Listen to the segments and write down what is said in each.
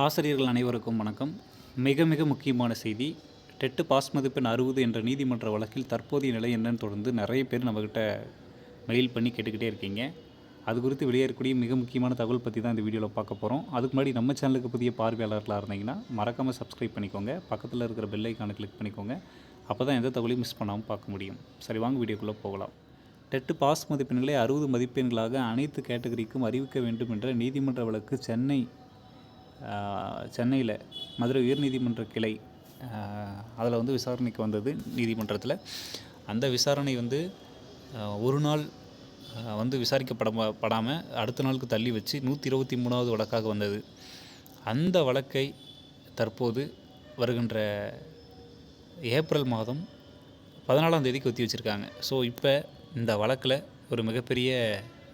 ஆசிரியர்கள் அனைவருக்கும் வணக்கம். மிக மிக முக்கியமான செய்தி. டெட் பாஸ் மதிப்பெண் 60 என்ற நீதிமன்ற வழக்கில் தற்போதைய நிலை என்னன்னு தொடர்ந்து நிறைய பேர் நம்மக்கிட்ட மெயில் பண்ணி கேட்டுக்கிட்டே இருக்கீங்க. அது குறித்து வெளியேறக்கூடிய மிக முக்கியமான தகவல் பற்றி தான் இந்த வீடியோவில் பார்க்க போகிறோம். அதுக்கு முன்னாடி நம்ம சேனலுக்கு புதிய பார்வையாளர்களாக இருந்தீங்கன்னா மறக்காமல் சப்ஸ்கிரைப் பண்ணிக்கோங்க. பக்கத்தில் இருக்கிற பெல் ஐக்கானை கிளிக் பண்ணிக்கோங்க. அப்போ தான் எந்த தகவலையும் மிஸ் பண்ணாமல் பார்க்க முடியும். சரி, வாங்க வீடியோக்குள்ளே போகலாம். டெட் பாஸ் மதிப்பெண்களை 60 மதிப்பெண்களாக அனைத்து கேட்டகரிக்கும் அறிவிக்க வேண்டும் என்ற நீதிமன்ற வழக்கு சென்னையில் மதுரை உயர்நீதிமன்ற கிளை அதில் வந்து விசாரணைக்கு வந்தது நீதிமன்றத்தில். அந்த விசாரணை வந்து ஒரு நாள் வந்து விசாரிக்கப்படாமல் அடுத்த நாளுக்கு தள்ளி வச்சு 123வது வழக்காக வந்தது. அந்த வழக்கை தற்போது வருகின்ற ஏப்ரல் மாதம் 14ஆம் தேதிக்கு ஒத்தி வச்சுருக்காங்க. ஸோ இப்போ இந்த வழக்கில் ஒரு மிகப்பெரிய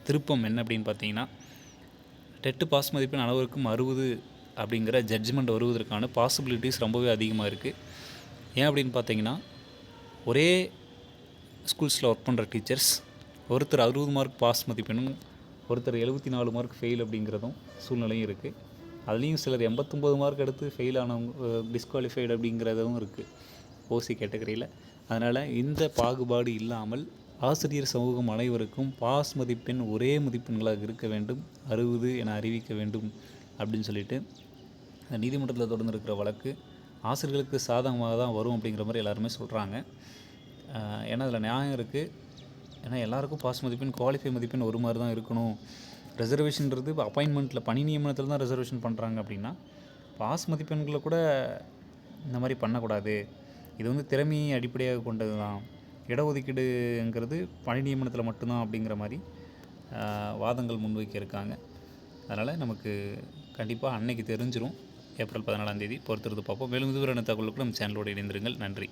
திருப்பம் என்ன அப்படின்னு பார்த்தீங்கன்னா, டெட்டு பாஸ் மதிப்பெண் அனைவருக்கும் 60 அப்படிங்கிற ஜட்ஜ்மெண்ட் வருவதற்கான பாசிபிலிட்டிஸ் ரொம்பவே அதிகமாக இருக்குது. ஏன் அப்படின்னு பார்த்தீங்கன்னா, ஒரே ஸ்கூல்ஸில் ஒர்க் பண்ணுற டீச்சர்ஸ் ஒருத்தர் 60 மார்க் பாஸ் மதிப்பெண்ணும் ஒருத்தர் 74 மார்க் ஃபெயில் அப்படிங்கிறதும் சூழ்நிலையும் இருக்குது. அதுலேயும் சிலர் 89 மார்க் எடுத்து ஃபெயில் ஆனவங்க டிஸ்குவாலிஃபைடு அப்படிங்கிறதும் இருக்குது ஓசி கேட்டகரியில். அதனால் இந்த பாகுபாடு இல்லாமல் ஆசிரியர் சமூகம் அனைவருக்கும் பாஸ் மதிப்பெண் ஒரே மதிப்பெண்களாக இருக்க வேண்டும், 60 என அறிவிக்க வேண்டும் அப்படின்னு சொல்லிட்டு நீதிமன்றத்தில் தொடர்ந்து இருக்கிற வழக்கு ஆசிரியர்களுக்கு சாதகமாக தான் வரும் அப்படிங்கிற மாதிரி எல்லாருமே சொல்கிறாங்க. ஏன்னா அதில் நியாயம் இருக்குது. ஏன்னா எல்லாருக்கும் பாஸ் மதிப்பெண் குவாலிஃபை மதிப்பெண் ஒரு மாதிரி தான் இருக்கணும். ரிசர்வேஷன்றது இப்போ அப்பாயின்மெண்ட்டில் பணி நியமனத்தில் தான் ரிசர்வேஷன் பண்ணுறாங்க அப்படின்னா பாஸ் மதிப்பெண்களை கூட இந்த மாதிரி பண்ணக்கூடாது. இது வந்து திறமையை அடிப்படையாக கொண்டது தான். இடஒதுக்கீடுங்கிறது பணி நியமனத்தில் மட்டும்தான் அப்படிங்கிற மாதிரி வாதங்கள் முன்வைக்க இருக்காங்க. அதனால் நமக்கு கண்டிப்பாக அன்னைக்கு தெரிஞ்சிடும். ஏப்ரல் 14ஆம் தேதி பொறுத்திருந்து பார்ப்போம். மேலும் இதுவரையான தகவலுக்கு நம்ம சேனலோடு இணைந்திருங்கள். நன்றி.